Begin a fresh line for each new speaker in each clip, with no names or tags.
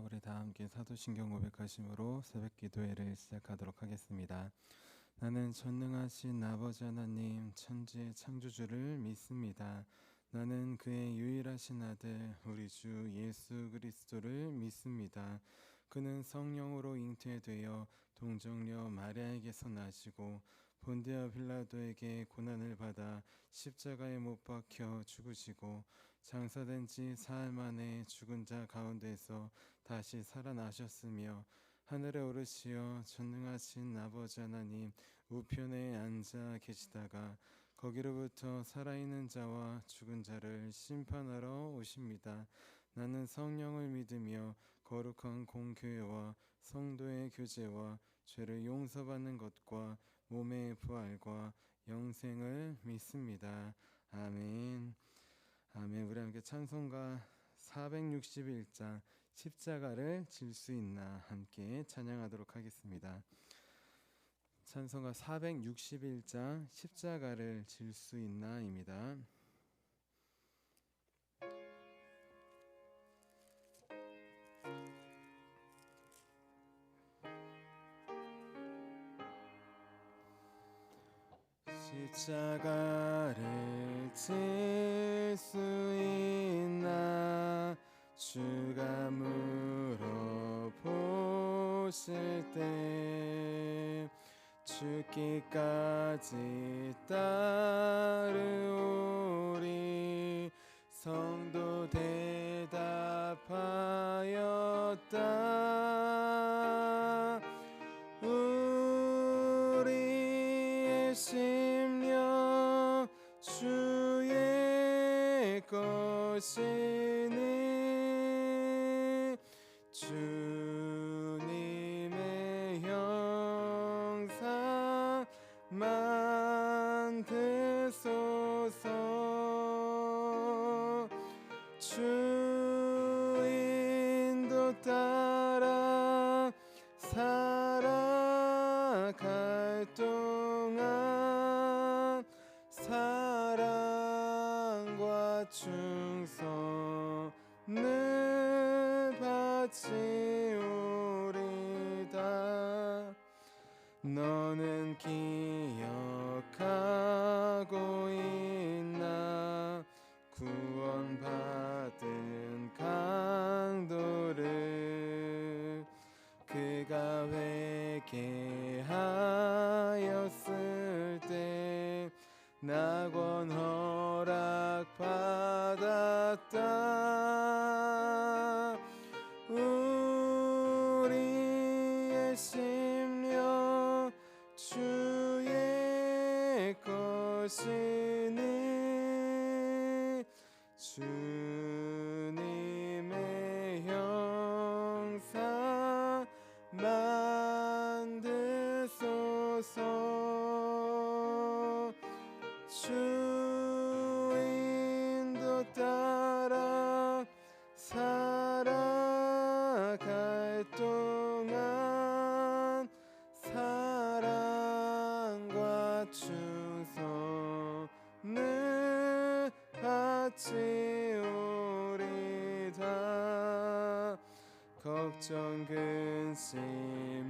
우리 다 함께 사도신경 고백하심으로 새벽 기도회를 시작하도록 하겠습니다. 나는 전능하신 아버지 하나님 천지의 창조주를 믿습니다. 나는 그의 유일하신 아들 우리 주 예수 그리스도를 믿습니다. 그는 성령으로 잉태되어 동정녀 마리아에게서 나시고 본디아 빌라도에게 고난을 받아 십자가에 못 박혀 죽으시고 장사된 지 사흘 만에 죽은 자 가운데서 다시 살아나셨으며 하늘에 오르시어 전능하신 아버지 하나님 우편에 앉아 계시다가 거기로부터 살아있는 자와 죽은 자를 심판하러 오십니다. 나는 성령을 믿으며 거룩한 공교회와 성도의 교제와 죄를 용서받는 것과 몸의 부활과 영생을 믿습니다. 아멘. 아멘. 우리 함께 찬송가 461장 십자가를 질 수 있나 함께 찬양하도록 하겠습니다. 찬송가 461장 십자가를 질 수 있나입니다. 십자가를 질 수 있나 주가 물어보실 때 죽기까지 따르오리 성도 대답하였다. 우리의 심령 주의 것이니 주님의 형상 만드소서. 주인도 따라 살아갈 동안 사랑과 충성을 바치오리다. 너는 기억하고 있나 구원받은 강도를 그가 회개하였을 때 낙원 허락받았다. 우리의 심령 주의 것이니 주님의 형상 만드소서. 주인도 따라 살아갈 동안 사랑과 충성을 바치오리다. 걱정 근심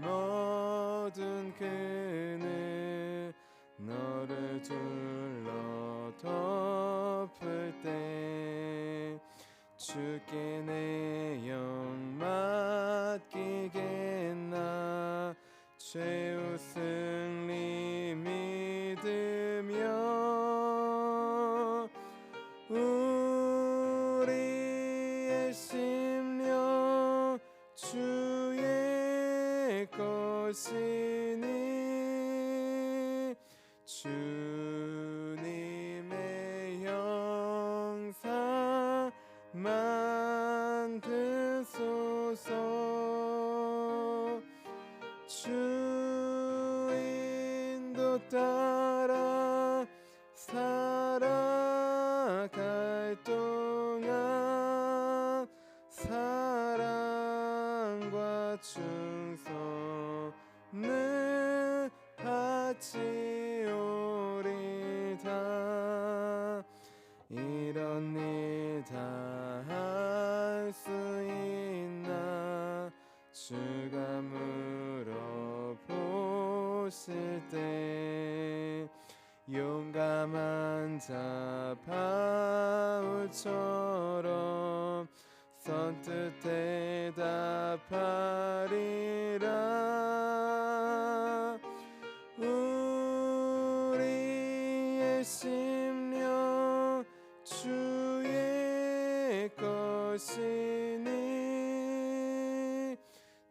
어두운 그늘 너를 둘러 덮을 때 주께 내 영 맡기겠나 최후 승리 믿으며 우리의 심령 주의 것이니 주님의 형상 만드소서. 주인도 따라 살아갈 동안 사랑과 충성을 오실 때 용감한 자 바울처럼 선뜻 대답하리라. 우리의 심령 주의 것이니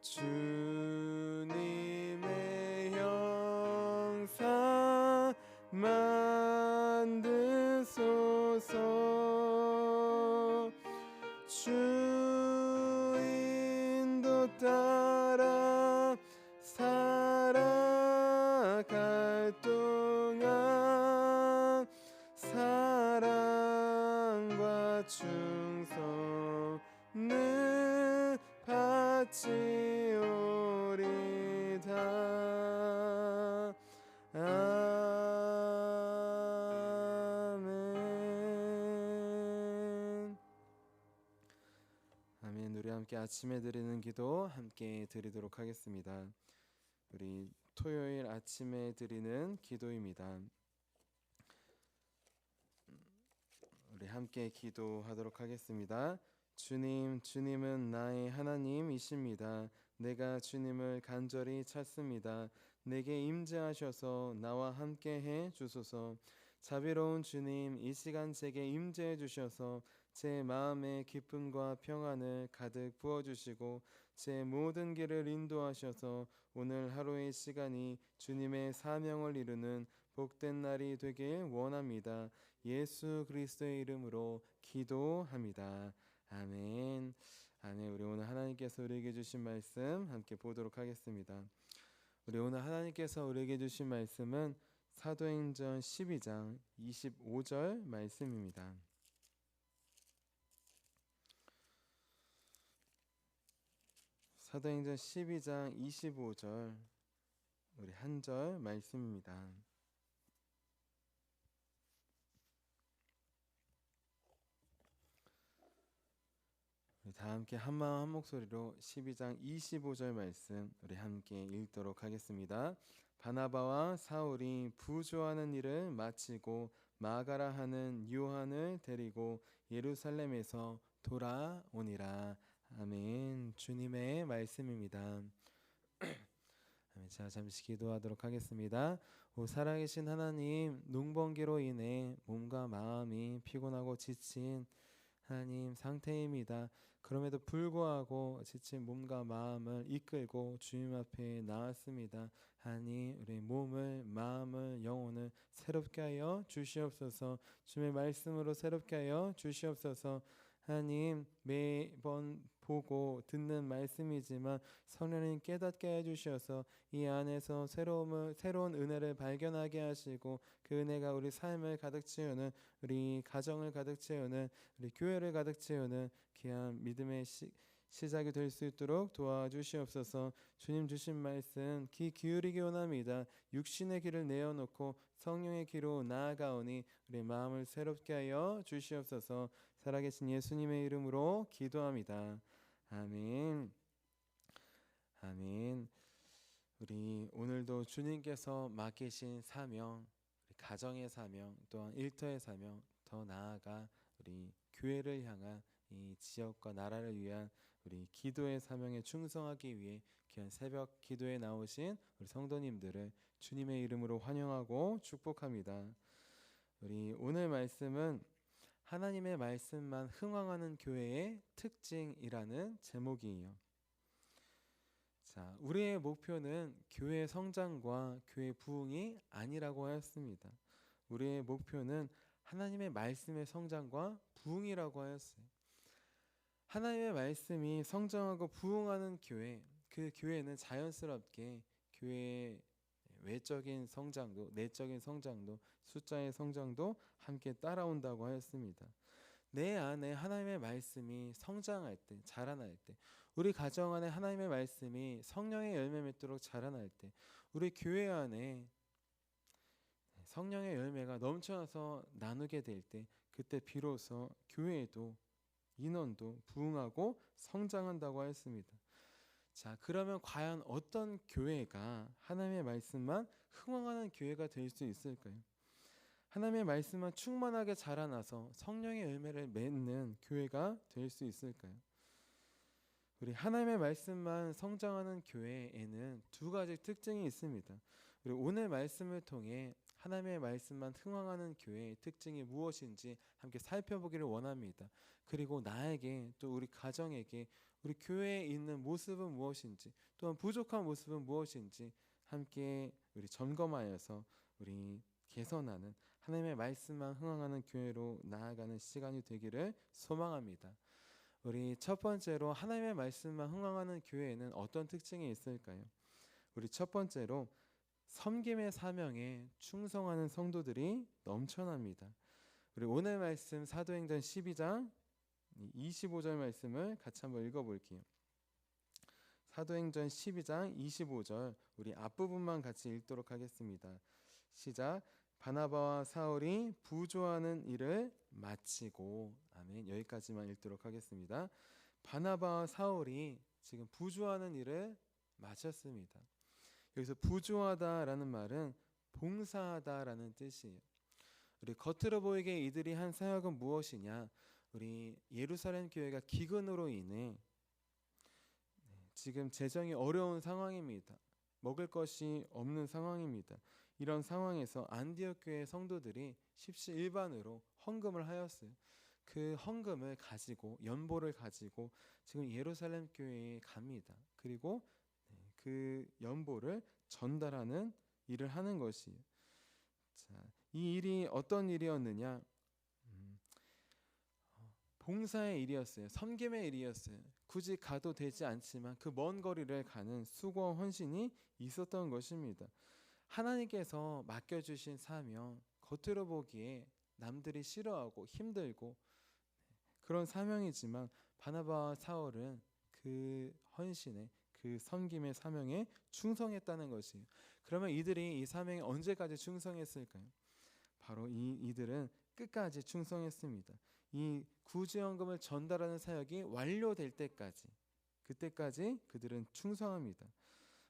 주님의 형상 만드소서. 주 인도 따라 살아갈 동안 사랑과 충성을 바치오리다. 아멘. 아멘. 우리 함께 아침에 드리는 기도 함께 드리도록 하겠습니다. 우리 토요일 아침에 드리는 기도입니다. 우리 함께 기도하도록 하겠습니다. 주님, 주님은 나의 하나님이십니다. 내가 주님을 간절히 찾습니다. 내게 임재하셔서 나와 함께 해 주소서. 자비로운 주님, 이 시간 제게 임재해 주셔서 제 마음에 기쁨과 평안을 가득 부어주시고 제 모든 길을 인도하셔서 오늘 하루의 시간이 주님의 사명을 이루는 복된 날이 되길 원합니다. 예수 그리스도의 이름으로 기도합니다. 아멘. 아멘. 우리 오늘 하나님께서 우리에게 주신 말씀 함께 보도록 하겠습니다. 우리 오늘 하나님께서 우리에게 주신 말씀은 사도행전 12장 25절 말씀입니다. 사도행전 12장 25절 우리 한 절 말씀입니다. 우리 다 함께 한마음 한 목소리로 12장 25절 말씀 우리 함께 읽도록 하겠습니다. 바나바와 사울이 부조하는 일을 마치고 마가라 하는 요한을 데리고 예루살렘에서 돌아오니라. 아멘. 주님의 말씀입니다. 자, 잠시 기도하도록 하겠습니다. 오 살아계신 하나님, 농번기로 인해 몸과 마음이 피곤하고 지친 하나님 상태입니다. 그럼에도 불구하고 지친 몸과 마음을 이끌고 주님 앞에 나왔습니다. 하나님, 우리 몸을, 마음을, 영혼을 새롭게 하여 주시옵소서. 주님의 말씀으로 새롭게 하여 주시옵소서. 하나님, 매번 보고 듣는 말씀이지만 성령님 깨닫게 해주셔서 이 안에서 새로운 은혜를 발견하게 하시고 그 은혜가 우리 삶을 가득 채우는, 우리 가정을 가득 채우는, 우리 교회를 가득 채우는 귀한 믿음의 시작이 될 수 있도록 도와주시옵소서. 주님 주신 말씀 귀 기울이기 원합니다. 육신의 길을 내어놓고 성령의 길로 나아가오니 우리 마음을 새롭게 하여 주시옵소서. 살아계신 예수님의 이름으로 기도합니다. 아멘. 아멘. 우리 오늘도 주님께서 맡기신 사명, 우리 가정의 사명, 또한 일터의 사명, 더 나아가 우리 교회를 향한 이 지역과 나라를 위한 우리 기도의 사명에 충성하기 위해 귀한 새벽 기도에 나오신 우리 성도님들을 주님의 이름으로 환영하고 축복합니다. 우리 오늘 말씀은 하나님의 말씀만 흥왕하는 교회의 특징이라는 제목이에요. 자, 우리의 목표는 교회 성장과 교회 부흥이 아니라고 하였습니다. 우리의 목표는 하나님의 말씀의 성장과 부흥이라고 하였어요. 하나님의 말씀이 성장하고 부흥하는 교회, 그 교회는 자연스럽게 교회의 외적인 성장도, 내적인 성장도, 숫자의 성장도 함께 따라온다고 하였습니다. 내 안에 하나님의 말씀이 성장할 때, 자라날 때, 우리 가정 안에 하나님의 말씀이 성령의 열매 맺도록 자라날 때, 우리 교회 안에 성령의 열매가 넘쳐나서 나누게 될 때, 그때 비로소 교회에도 인원도 부흥하고 성장한다고 하였습니다. 자, 그러면 과연 어떤 교회가 하나님의 말씀만 흥황하는 교회가 될 수 있을까요? 하나님의 말씀만 충만하게 자라나서 성령의 열매를 맺는 교회가 될 수 있을까요? 우리 하나님의 말씀만 성장하는 교회에는 두 가지 특징이 있습니다. 우리 오늘 말씀을 통해 하나님의 말씀만 흥황하는 교회의 특징이 무엇인지 함께 살펴보기를 원합니다. 그리고 나에게 또 우리 가정에게 우리 교회에 있는 모습은 무엇인지 또한 부족한 모습은 무엇인지 함께 우리 점검하여서 우리 개선하는 하나님의 말씀만 흥황하는 교회로 나아가는 시간이 되기를 소망합니다. 우리 첫 번째로 하나님의 말씀만 흥황하는 교회에는 어떤 특징이 있을까요? 우리 첫 번째로 섬김의 사명에 충성하는 성도들이 넘쳐납니다. 우리 오늘 말씀 사도행전 12장 25절 말씀을 같이 한번 읽어볼게요. 사도행전 12장 25절 우리 앞부분만 같이 읽도록 하겠습니다. 시작. 바나바와 사울이 부조하는 일을 마치고, 아멘. 여기까지만 읽도록 하겠습니다. 바나바와 사울이 지금 부조하는 일을 마쳤습니다. 여기서 부조하다라는 말은 봉사하다라는 뜻이에요. 우리 겉으로 보이게 이들이 한 사역은 무엇이냐? 우리 예루살렘 교회가 기근으로 인해 지금 재정이 어려운 상황입니다. 먹을 것이 없는 상황입니다. 이런 상황에서 안디옥 교회 성도들이 십시일반으로 헌금을 하였어요. 그 헌금을 가지고 연보를 가지고 지금 예루살렘 교회에 갑니다. 그리고 그 연보를 전달하는 일을 하는 것이에요. 자, 이 일이 어떤 일이었느냐? 봉사의 일이었어요. 섬김의 일이었어요. 굳이 가도 되지 않지만 그 먼 거리를 가는 수고와 헌신이 있었던 것입니다. 하나님께서 맡겨주신 사명, 겉으로 보기에 남들이 싫어하고 힘들고 그런 사명이지만 바나바와 사울은 그 헌신에, 그 섬김의 사명에 충성했다는 것이에요. 그러면 이들이 이 사명에 언제까지 충성했을까요? 바로 이들은 끝까지 충성했습니다. 이 구제연금을 전달하는 사역이 완료될 때까지, 그때까지 그들은 충성합니다.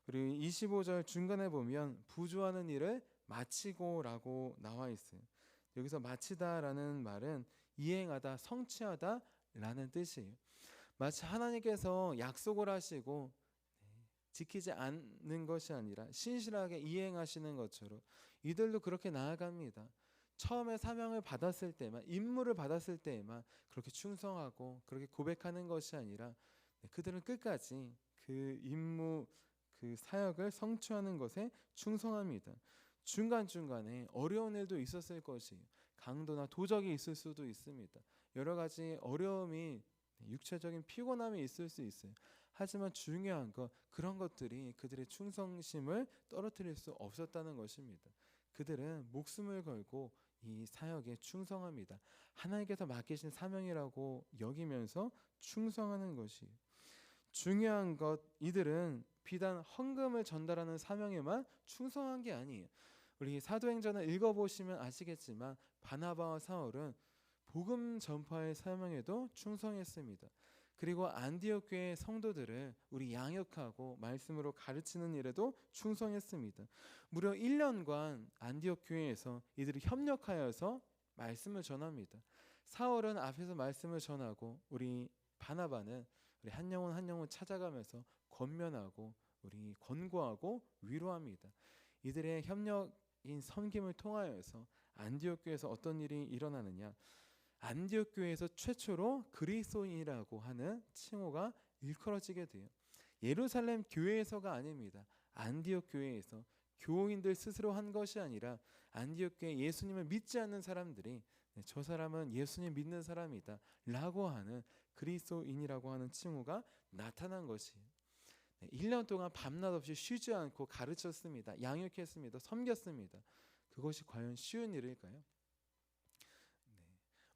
그리고 25절 중간에 보면 부조하는 일을 마치고라고 나와 있어요. 여기서 마치다라는 말은 이행하다, 성취하다라는 뜻이에요. 마치 하나님께서 약속을 하시고 지키지 않는 것이 아니라 신실하게 이행하시는 것처럼 이들도 그렇게 나아갑니다. 처음에 사명을 받았을 때만, 임무를 받았을 때에만 그렇게 충성하고 그렇게 고백하는 것이 아니라 그들은 끝까지 그 임무, 그 사역을 성취하는 것에 충성합니다. 중간중간에 어려운 일도 있었을 것이에요. 강도나 도적이 있을 수도 있습니다. 여러 가지 어려움이, 육체적인 피곤함이 있을 수 있어요. 하지만 중요한 것, 그런 것들이 그들의 충성심을 떨어뜨릴 수 없었다는 것입니다. 그들은 목숨을 걸고 이 사역에 충성합니다. 하나님께서 맡기신 사명이라고 여기면서 충성하는 것이 중요한 것. 이들은 비단 헌금을 전달하는 사명에만 충성한 게 아니에요. 우리 사도행전을 읽어보시면 아시겠지만 바나바와 사울은 복음 전파의 사명에도 충성했습니다. 그리고 안디옥 교회 성도들을 우리 양육하고 말씀으로 가르치는 일에도 충성했습니다. 무려 1년간 안디옥 교회에서 이들이 협력하여서 말씀을 전합니다. 사울은 앞에서 말씀을 전하고 우리 바나바는 우리 한 영혼 한 영혼 찾아가면서 권면하고 우리 권고하고 위로합니다. 이들의 협력인 섬김을 통하여서 안디옥 교회에서 어떤 일이 일어나느냐? 안디옥 교회에서 최초로 그리스도인이라고 하는 칭호가 일컬어지게 돼요. 예루살렘 교회에서가 아닙니다. 안디옥 교회에서 교인들 스스로 한 것이 아니라 안디옥 교회 예수님을 믿지 않는 사람들이 저 사람은 예수님 믿는 사람이다 라고 하는 그리스도인이라고 하는 칭호가 나타난 것이에요. 1년 동안 밤낮 없이 쉬지 않고 가르쳤습니다. 양육했습니다. 섬겼습니다. 그것이 과연 쉬운 일일까요?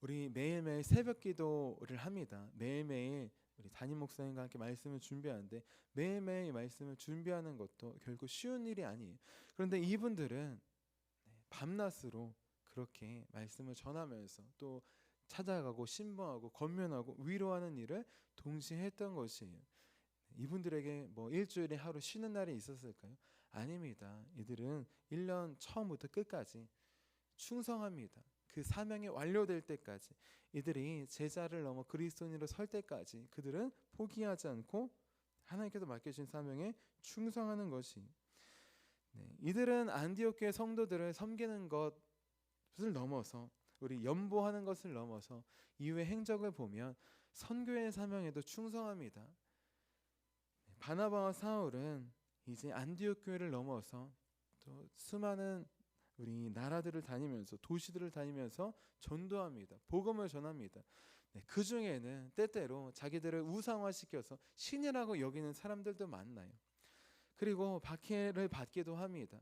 우리 매일매일 새벽 기도를 합니다. 매일매일 우리 담임 목사님과 함께 말씀을 준비하는데 매일매일 말씀을 준비하는 것도 결국 쉬운 일이 아니에요. 그런데 이분들은 밤낮으로 그렇게 말씀을 전하면서 또 찾아가고 신방하고 권면하고 위로하는 일을 동시에 했던 것이에요. 이분들에게 뭐 일주일에 하루 쉬는 날이 있었을까요? 아닙니다. 이들은 1년 처음부터 끝까지 충성합니다. 그 사명이 완료될 때까지, 이들이 제자를 넘어 그리스도인으로 설 때까지 그들은 포기하지 않고 하나님께서 맡겨주신 사명에 충성하는 것이, 이들은 안디옥 교회 성도들을 섬기는 것을 넘어서, 우리 연보하는 것을 넘어서 이후의 행적을 보면 선교의 사명에도 충성합니다. 바나바와 사울은 이제 안디옥 교회를 넘어서 또 수많은 우리 나라들을 다니면서, 도시들을 다니면서 전도합니다. 복음을 전합니다. 그 중에는 때때로 자기들을 우상화시켜서 신이라고 여기는 사람들도 많나요? 그리고 박해를 받기도 합니다.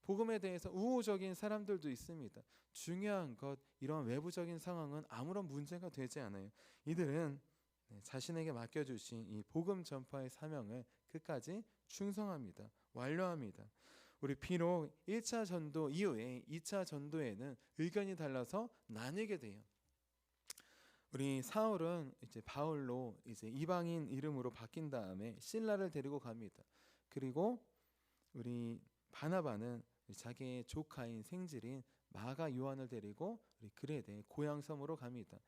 복음에 대해서 우호적인 사람들도 있습니다. 중요한 것, 이런 외부적인 상황은 아무런 문제가 되지 않아요. 이들은 자신에게 맡겨주신 이 복음 전파의 사명을 끝까지 충성합니다. 완료합니다. 우리 비록 1차 전도 이후에 2차 전도에는 의견이 달라서 나뉘게 돼요. 우리 사울은 이제 바울로 이제 이방인 이름으로 바뀐 다음에 실라를 데리고 갑니다. 그리고 우리 바나바는 자기의 조카인 생질인 마가 요한을 데리고 우리 그레데 고향 섬으로 갑니다.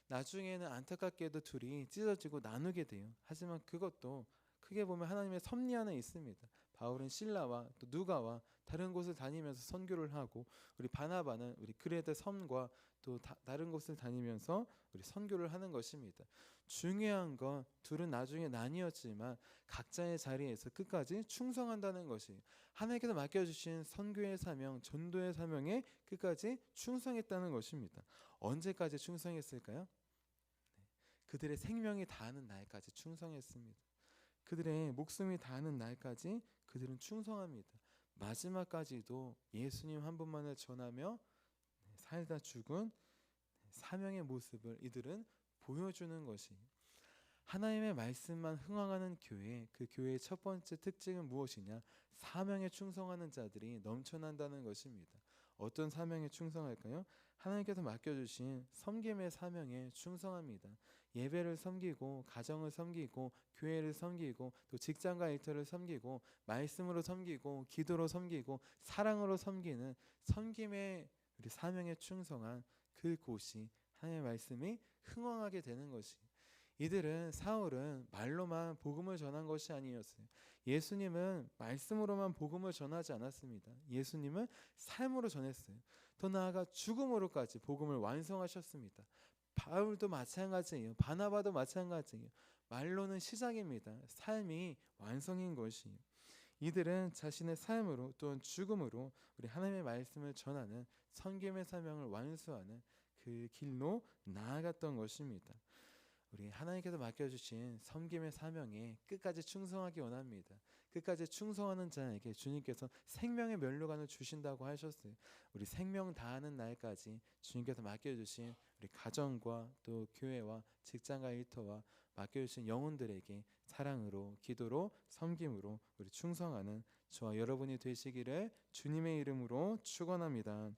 나중에는 안타깝게도 둘이 찢어지고 나누게 돼요. 하지만 그것도 크게 보면 하나님의 섭리 안에 있습니다. 바울은 실라와 또 누가와 다른 곳을 다니면서 선교를 하고, 우리 바나바는 우리 그레데 섬과 또 다른 곳을 다니면서 우리 선교를 하는 것입니다. 중요한 건 둘은 나중에 나뉘었지만 각자의 자리에서 끝까지 충성한다는 것이, 하나님께서 맡겨주신 선교의 사명, 전도의 사명에 끝까지 충성했다는 것입니다. 언제까지 충성했을까요? 그들의 생명이 다하는 날까지 충성했습니다. 그들의 목숨이 다하는 날까지 그들은 충성합니다. 마지막까지도 예수님 한 분만을 전하며 살다 죽은 사명의 모습을 이들은 보여주는 것이, 하나님의 말씀만 흥황하는 교회, 그 교회의 첫 번째 특징은 무엇이냐? 사명에 충성하는 자들이 넘쳐난다는 것입니다. 어떤 사명에 충성할까요? 하나님께서 맡겨주신 섬김의 사명에 충성합니다. 예배를 섬기고, 가정을 섬기고, 교회를 섬기고, 또 직장과 일터를 섬기고, 말씀으로 섬기고, 기도로 섬기고, 사랑으로 섬기는 섬김의 우리 사명에 충성한 그곳이 하나님의 말씀이 흥왕하게 되는 것이, 이들은, 사울은 말로만 복음을 전한 것이 아니었어요. 예수님은 말씀으로만 복음을 전하지 않았습니다. 예수님은 삶으로 전했어요. 더 나아가 죽음으로까지 복음을 완성하셨습니다. 바울도 마찬가지예요. 바나바도 마찬가지예요. 말로는 시작입니다. 삶이 완성인 것이에요. 이들은 자신의 삶으로 또는 죽음으로 우리 하나님의 말씀을 전하는 선김의 사명을 완수하는 그 길로 나아갔던 것입니다. 우리 하나님께서 맡겨주신 섬김의 사명에 끝까지 충성하기 원합니다. 끝까지 충성하는 자에게 주님께서 생명의 면류관을 주신다고 하셨어요. 우리 생명 다하는 날까지 주님께서 맡겨주신 우리 가정과 또 교회와 직장과 일터와 맡겨주신 영혼들에게 사랑으로, 기도로, 섬김으로 우리 충성하는 저와 여러분이 되시기를 주님의 이름으로 축원합니다.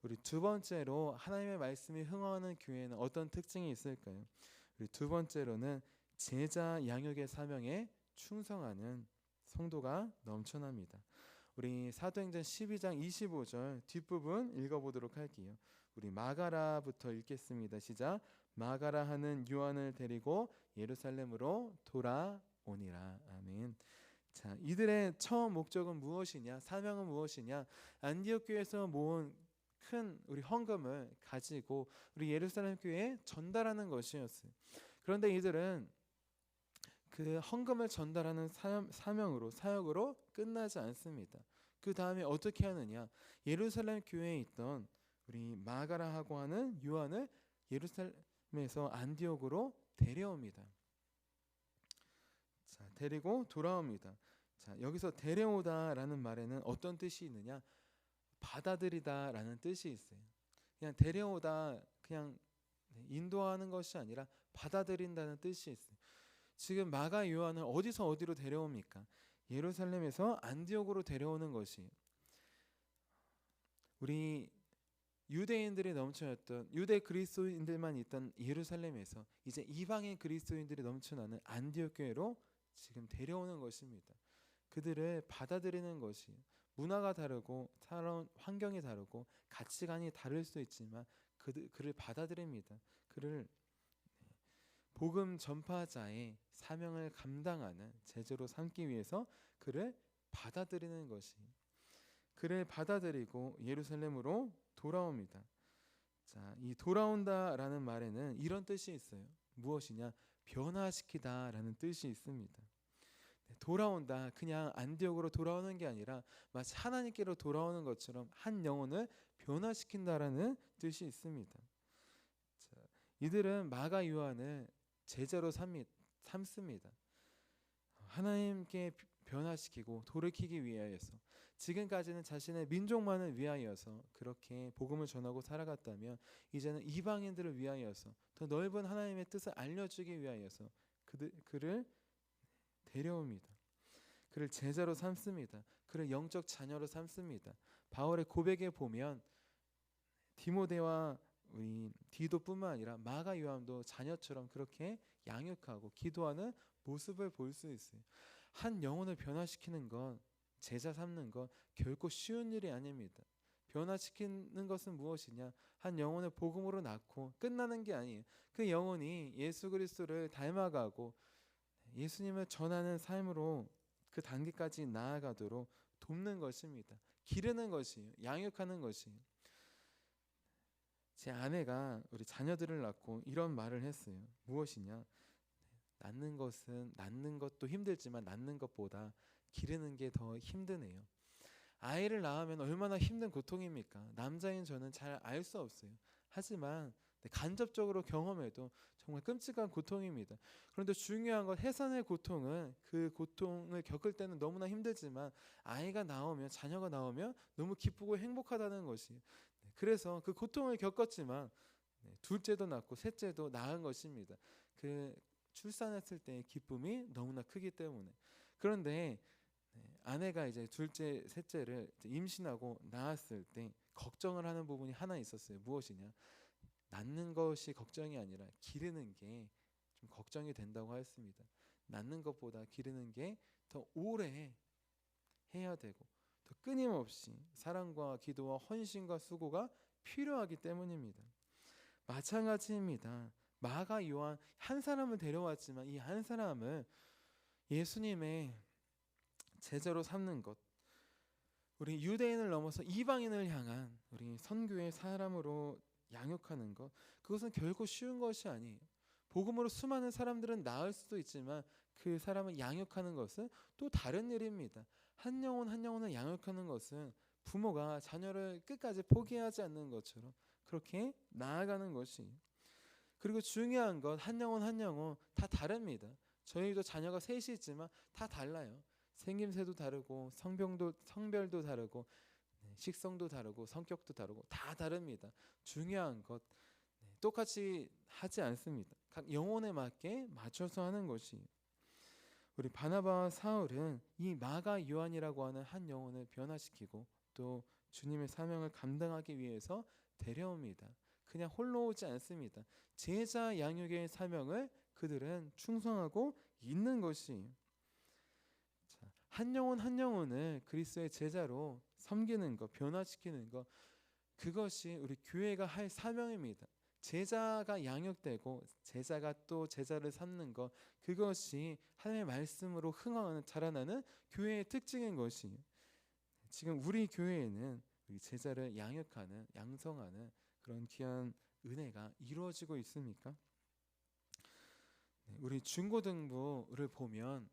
우리 두 번째로 하나님의 말씀이 흥황하는 교회에는 어떤 특징이 있을까요? 우리 두 번째로는 제자 양육의 사명에 충성하는 성도가 넘쳐납니다. 우리 사도행전 12장 25절 뒷부분 읽어보도록 할게요. 우리 마가라부터 읽겠습니다. 시작. 마가라 하는 요한을 데리고 예루살렘으로 돌아오니라. 아멘. 자, 이들의 처음 목적은 무엇이냐? 사명은 무엇이냐? 안디옥 교회에서 모은 큰 우리 헌금을 가지고 우리 예루살렘 교회에 전달하는 것이었어요. 그런데 이들은 그 헌금을 전달하는 사명으로, 사역으로 끝나지 않습니다. 그 다음에 어떻게 하느냐? 예루살렘 교회에 있던 우리 마가라하고 하는 요한을 예루살렘에서 안디옥으로 데려옵니다. 자, 데리고 돌아옵니다. 자, 여기서 데려오다라는 말에는 어떤 뜻이 있느냐? 받아들이다라는 뜻이 있어요. 그냥 데려오다, 그냥 인도하는 것이 아니라 받아들인다는 뜻이 있어요. 지금 마가 요한을 어디서 어디로 데려옵니까? 예루살렘에서 안디옥으로 데려오는 것이, 우리 유대인들이 넘쳐났던, 유대 그리스도인들만 있던 예루살렘에서 이제 이방인 그리스도인들이 넘쳐나는 안디옥 교회로 지금 데려오는 것입니다. 그들을 받아들이는 것이 문화가 다르고 살아온 환경이 다르고 가치관이 다를 수 있지만 그를 받아들입니다. 그를 복음 전파자의 사명을 감당하는 제자로 삼기 위해서 그를 받아들이는 것이 그를 받아들이고 예루살렘으로 돌아옵니다. 자, 이 돌아온다라는 말에는 이런 뜻이 있어요. 무엇이냐? 변화시키다라는 뜻이 있습니다. 돌아온다, 그냥 안디옥으로 돌아오는 게 아니라 마치 하나님께로 돌아오는 것처럼 한 영혼을 변화시킨다라는 뜻이 있습니다. 자, 이들은 마가 요한을 제자로 삼습니다. 하나님께 변화시키고 돌이키기 위하여서 지금까지는 자신의 민족만을 위하여서 그렇게 복음을 전하고 살아갔다면 이제는 이방인들을 위하여서 더 넓은 하나님의 뜻을 알려주기 위하여서 그를 데려옵니다. 그를 제자로 삼습니다. 그를 영적 자녀로 삼습니다. 바울의 고백에 보면 디모데와 우리 디도뿐만 아니라 마가 요한도 자녀처럼 그렇게 양육하고 기도하는 모습을 볼 수 있어요. 한 영혼을 변화시키는 건 제자 삼는 건 결코 쉬운 일이 아닙니다. 변화시키는 것은 무엇이냐? 한 영혼을 복음으로 낳고 끝나는 게 아니에요. 그 영혼이 예수 그리스도를 닮아가고 예수님을 전하는 삶으로 그 단계까지 나아가도록 돕는 것입니다. 기르는 것이에요. 양육하는 것이에요. 제 아내가 우리 자녀들을 낳고 이런 말을 했어요. 무엇이냐? 낳는 것도 힘들지만 낳는 것보다 기르는 게 더 힘드네요. 아이를 낳으면 얼마나 힘든 고통입니까? 남자인 저는 잘 알 수 없어요. 하지만 간접적으로 경험해도 정말 끔찍한 고통입니다. 그런데 중요한 건 해산의 고통은 그 고통을 겪을 때는 너무나 힘들지만 아이가 나오면 자녀가 나오면 너무 기쁘고 행복하다는 것이 그래서 그 고통을 겪었지만 둘째도 낳고 셋째도 낳은 것입니다. 그 출산했을 때의 기쁨이 너무나 크기 때문에 그런데 아내가 이제 둘째, 셋째를 임신하고 낳았을 때 걱정을 하는 부분이 하나 있었어요. 무엇이냐? 낳는 것이 걱정이 아니라 기르는 게 좀 걱정이 된다고 했습니다. 낳는 것보다 기르는 게 더 오래 해야 되고 더 끊임없이 사랑과 기도와 헌신과 수고가 필요하기 때문입니다. 마찬가지입니다. 마가 요한 한 사람을 데려왔지만 이 한 사람을 예수님의 제자로 삼는 것, 우리 유대인을 넘어서 이방인을 향한 우리 선교의 사람으로 양육하는 것, 그것은 결코 쉬운 것이 아니에요. 복음으로 수많은 사람들은 나을 수도 있지만 그 사람을 양육하는 것은 또 다른 일입니다. 한 영혼 한 영혼을 양육하는 것은 부모가 자녀를 끝까지 포기하지 않는 것처럼 그렇게 나아가는 것이. 그리고 중요한 것 한 영혼 한 영혼 다 다릅니다. 저희도 자녀가 셋이 있지만 다 달라요. 생김새도 다르고 성별도 다르고 식성도 다르고 성격도 다르고 다 다릅니다. 중요한 것 똑같이 하지 않습니다. 각 영혼에 맞게 맞춰서 하는 것이. 우리 바나바와 사울은 이 마가 요한이라고 하는 한 영혼을 변화시키고 또 주님의 사명을 감당하기 위해서 데려옵니다. 그냥 홀로 오지 않습니다. 제자 양육의 사명을 그들은 충성하고 있는 것이. 한 영혼 한 영혼을 그리스도의 제자로 섬기는 것, 변화시키는 것, 그것이 우리 교회가 할 사명입니다. 제자가 양육되고 제자가 또 제자를 삼는 것, 그것이 하나님의 말씀으로 흥황하는 자라나는 교회의 특징인 것이. 지금 우리 교회에는 우리 제자를 양육하는 양성하는 그런 귀한 은혜가 이루어지고 있습니까? 우리 중고등부를 보면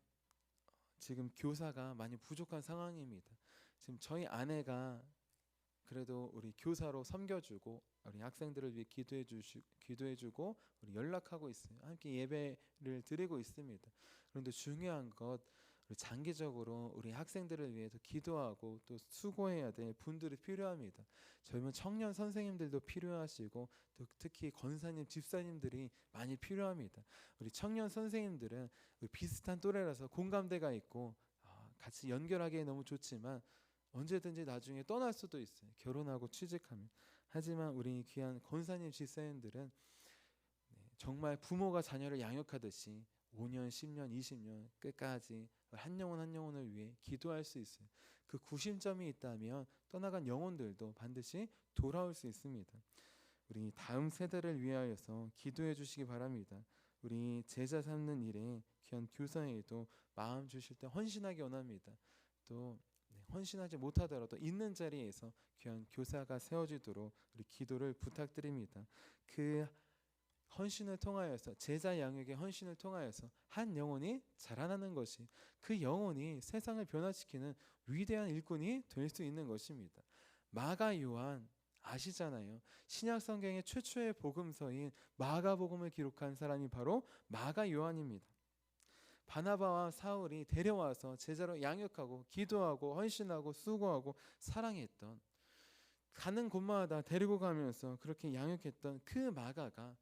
지금 교사가 많이 부족한 상황입니다. 지금 저희 아내가 그래도 우리 교사로 섬겨주고 우리 학생들을 위해 기도해주고 우리 연락하고 있어요. 함께 예배를 드리고 있습니다. 그런데 중요한 것 우리 장기적으로 우리 학생들을 위해서 기도하고 또 수고해야 될 분들이 필요합니다. 젊은 청년 선생님들도 필요하시고 또 특히 권사님, 집사님들이 많이 필요합니다. 우리 청년 선생님들은 우리 비슷한 또래라서 공감대가 있고 같이 연결하기에 너무 좋지만 언제든지 나중에 떠날 수도 있어요. 결혼하고 취직하면. 하지만 우리 귀한 권사님, 집사님들은 정말 부모가 자녀를 양육하듯이 5년, 10년, 20년 끝까지 한 영혼 한 영혼을 위해 기도할 수 있어요. 그 구심점이 있다면 떠나간 영혼들도 반드시 돌아올 수 있습니다. 우리 다음 세대를 위하여서 기도해 주시기 바랍니다. 우리 제자 삼는 일에 귀한 교사에도 마음 주실 때 헌신하기 원합니다. 또 헌신하지 못하더라도 있는 자리에서 귀한 교사가 세워지도록 우리 기도를 부탁드립니다. 그 헌신을 통하여서 제자 양육의 헌신을 통하여서 한 영혼이 자라나는 것이 그 영혼이 세상을 변화시키는 위대한 일꾼이 될 수 있는 것입니다. 마가 요한 아시잖아요. 신약 성경의 최초의 복음서인 마가복음을 기록한 사람이 바로 마가 요한입니다. 바나바와 사울이 데려와서 제자로 양육하고 기도하고 헌신하고 수고하고 사랑했던, 가는 곳마다 데리고 가면서 그렇게 양육했던 그 마가가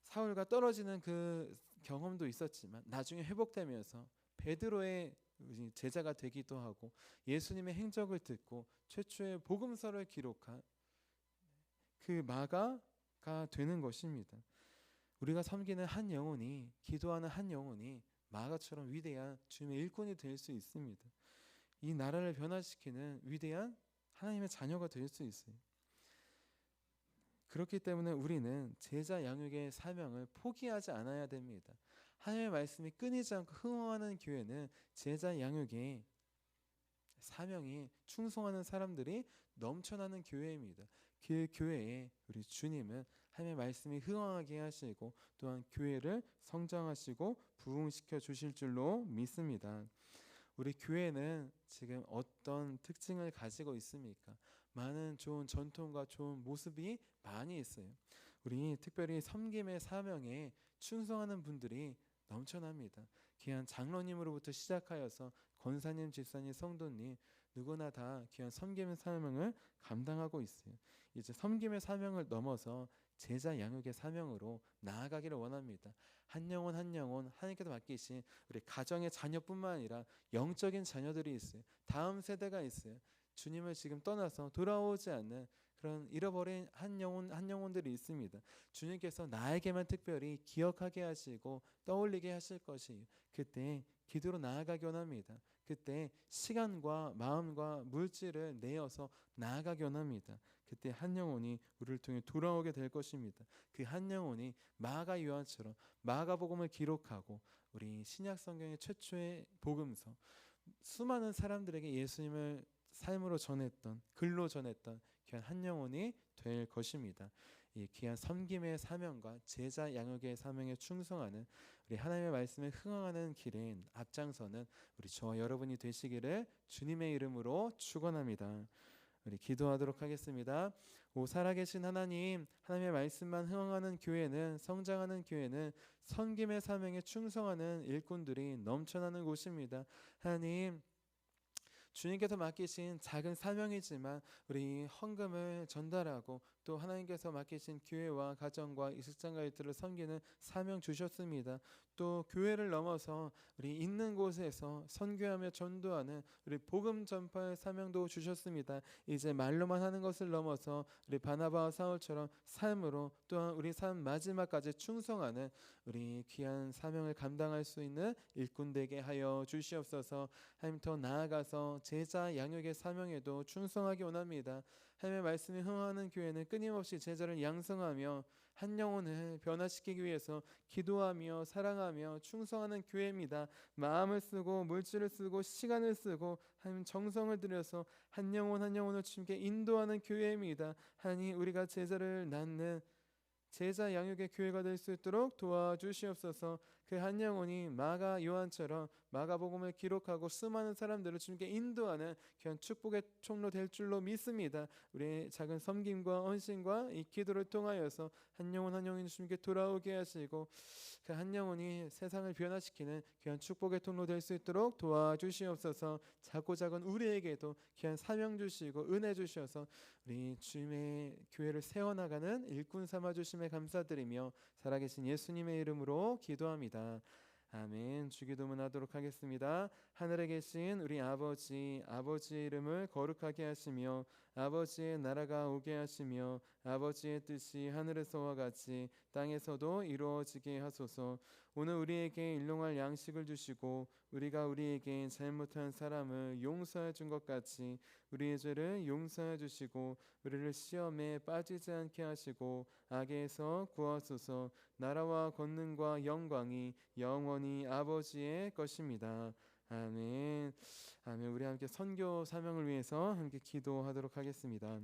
사울과 떨어지는 그 경험도 있었지만 나중에 회복되면서 베드로의 제자가 되기도 하고 예수님의 행적을 듣고 최초의 복음서를 기록한 그 마가가 되는 것입니다. 우리가 섬기는 한 영혼이, 기도하는 한 영혼이 마가처럼 위대한 주님의 일꾼이 될 수 있습니다. 이 나라를 변화시키는 위대한 하나님의 자녀가 될 수 있어요. 그렇기 때문에 우리는 제자 양육의 사명을 포기하지 않아야 됩니다. 하나님의 말씀이 끊이지 않고 흥황하는 교회는 제자 양육의 사명이 충성하는 사람들이 넘쳐나는 교회입니다. 그 교회에 우리 주님은 하나님의 말씀이 흥황하게 하시고 또한 교회를 성장하시고 부흥시켜 주실 줄로 믿습니다. 우리 교회는 지금 어떤 특징을 가지고 있습니까? 많은 좋은 전통과 좋은 모습이 많이 있어요. 우리 특별히 섬김의 사명에 충성하는 분들이 넘쳐납니다. 귀한 장로님으로부터 시작하여서 권사님, 집사님, 성도님 누구나 다 귀한 섬김의 사명을 감당하고 있어요. 이제 섬김의 사명을 넘어서 제자 양육의 사명으로 나아가기를 원합니다. 한 영혼 한 영혼 하나님께서 맡기신 우리 가정의 자녀뿐만 아니라 영적인 자녀들이 있어요. 다음 세대가 있어요. 주님을 지금 떠나서 돌아오지 않는 그런 잃어버린 한 영혼 한 영혼들이 있습니다. 주님께서 나에게만 특별히 기억하게 하시고 떠올리게 하실 것이에요. 그때 기도로 나아가기 원합니다. 그때 시간과 마음과 물질을 내어서 나아가기 원합니다. 그때 한 영혼이 우리를 통해 돌아오게 될 것입니다. 그 한 영혼이 마가 요한처럼 마가복음을 기록하고 우리 신약 성경의 최초의 복음서, 수많은 사람들에게 예수님을 삶으로 전했던, 글로 전했던 귀한 한 영혼이 될 것입니다. 이 귀한 섬김의 사명과 제자 양육의 사명에 충성하는 우리 하나님의 말씀에 흥황하는 길에 앞장서는 우리 저와 여러분이 되시기를 주님의 이름으로 축원합니다. 우리 기도하도록 하겠습니다. 오 살아계신 하나님, 하나님의 말씀만 흥황하는 교회는, 성장하는 교회는 섬김의 사명에 충성하는 일꾼들이 넘쳐나는 곳입니다. 하나님, 주님께서 맡기신 작은 사명이지만 우리 헌금을 전달하고 또 하나님께서 맡기신 교회와 가정과 이식장과 일들을 섬기는 사명 주셨습니다. 또 교회를 넘어서 우리 있는 곳에서 선교하며 전도하는 우리 복음 전파의 사명도 주셨습니다. 이제 말로만 하는 것을 넘어서 우리 바나바와 사울처럼 삶으로 또한 우리 삶 마지막까지 충성하는 우리 귀한 사명을 감당할 수 있는 일꾼 되게 하여 주시옵소서. 하나님, 더 나아가서 제자 양육의 사명에도 충성하기 원합니다. 하나님의 말씀이 흥하는 교회는 끊임없이 제자를 양성하며 한 영혼을 변화시키기 위해서 기도하며 사랑하며 충성하는 교회입니다. 마음을 쓰고 물질을 쓰고 시간을 쓰고 하나님 정성을 들여서 한 영혼 한 영혼을 주님께 인도하는 교회입니다. 하나님, 우리가 제자를 낳는 제자 양육의 교회가 될 수 있도록 도와주시옵소서. 그 한 영혼이 마가 요한처럼 마가복음을 기록하고 수많은 사람들을 주님께 인도하는 귀한 축복의 통로 될 줄로 믿습니다. 우리의 작은 섬김과 헌신과 이 기도를 통하여서 한 영혼 한 영혼이 주님께 돌아오게 하시고 그 한 영혼이 세상을 변화시키는 귀한 축복의 통로 될 수 있도록 도와주시옵소서. 작고 작은 우리에게도 귀한 사명 주시고 은혜 주셔서 우리 주님의 교회를 세워나가는 일꾼 삼아 주심에 감사드리며 살아계신 예수님의 이름으로 기도합니다. 아멘. 주기도문 하도록 하겠습니다. 하늘에 계신 우리 아버지, 아버지의 이름을 거룩하게 하시며 아버지의 나라가 오게 하시며 아버지의 뜻이 하늘에서와 같이 땅에서도 이루어지게 하소서. 오늘 우리에게 일용할 양식을 주시고 우리가 우리에게 잘못한 사람을 용서해 준 것 같이 우리의 죄를 용서해 주시고 우리를 시험에 빠지지 않게 하시고 악에서 구하소서. 나라와 권능과 영광이 영원히 아버지의 것입니다. 아멘. 아멘. 우리 함께 선교 사명을 위해서 함께 기도하도록 하겠습니다.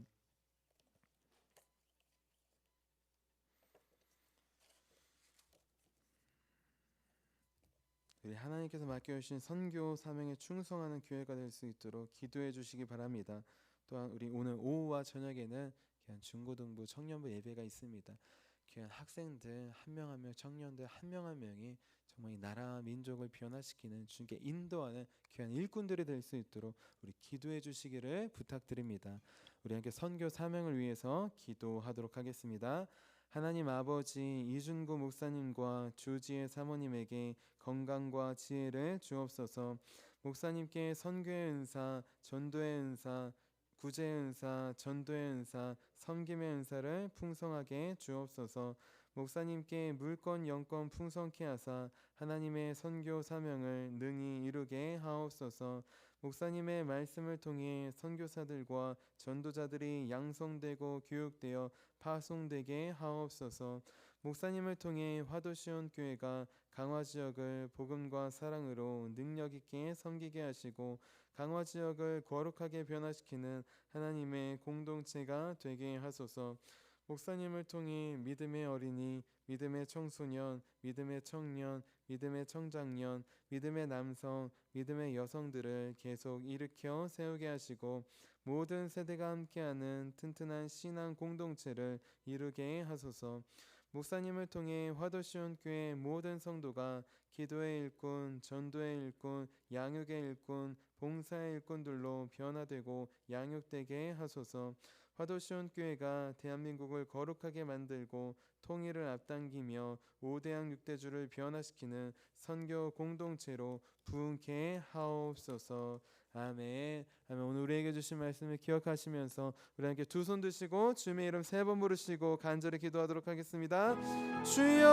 우리 하나님께서 맡겨주신 선교 사명에 충성하는 교회가 될 수 있도록 기도해 주시기 바랍니다. 또한 우리 오늘 오후와 저녁에는 귀한 중고등부 청년부 예배가 있습니다. 귀한 학생들 한 명 한 명, 청년들 한 명 한 명이 정말 이 나라와 민족을 변화시키는 주님께 인도하는 귀한 일꾼들이 될 수 있도록 우리 기도해 주시기를 부탁드립니다. 우리 함께 선교 사명을 위해서 기도하도록 하겠습니다. 하나님 아버지, 이준구 목사님과 주지의 사모님에게 건강과 지혜를 주옵소서. 목사님께 선교의 은사, 전도의 은사, 구제의 은사, 전도의 은사, 섬김의 은사를 풍성하게 주옵소서. 목사님께 물권 영권 풍성케 하사 하나님의 선교 사명을 능히 이루게 하옵소서. 목사님의 말씀을 통해 선교사들과 전도자들이 양성되고 교육되어 파송되게 하옵소서. 목사님을 통해 화도시온 교회가 강화 지역을 복음과 사랑으로 능력 있게 섬기게 하시고 강화 지역을 거룩하게 변화시키는 하나님의 공동체가 되게 하소서. 목사님을 통해 믿음의 어린이, 믿음의 청소년, 믿음의 청년, 믿음의 청장년, 믿음의 남성, 믿음의 여성들을 계속 일으켜 세우게 하시고 모든 세대가 함께하는 튼튼한 신앙 공동체를 이루게 하소서. 목사님을 통해 화도시온 교회 모든 성도가 기도의 일꾼, 전도의 일꾼, 양육의 일꾼, 봉사의 일꾼들로 변화되고 양육되게 하소서. 화도시온 교회가 대한민국을 거룩하게 만들고 통일을 앞당기며 5대양 6대주를 변화시키는 선교 공동체로 부흥케 하옵소서. 아멘. 아멘. 오늘 우리에게 주신 말씀을 기억하시면서 우리 함께 두 손 드시고 주님의 이름 3번 부르시고 간절히 기도하도록 하겠습니다. 주여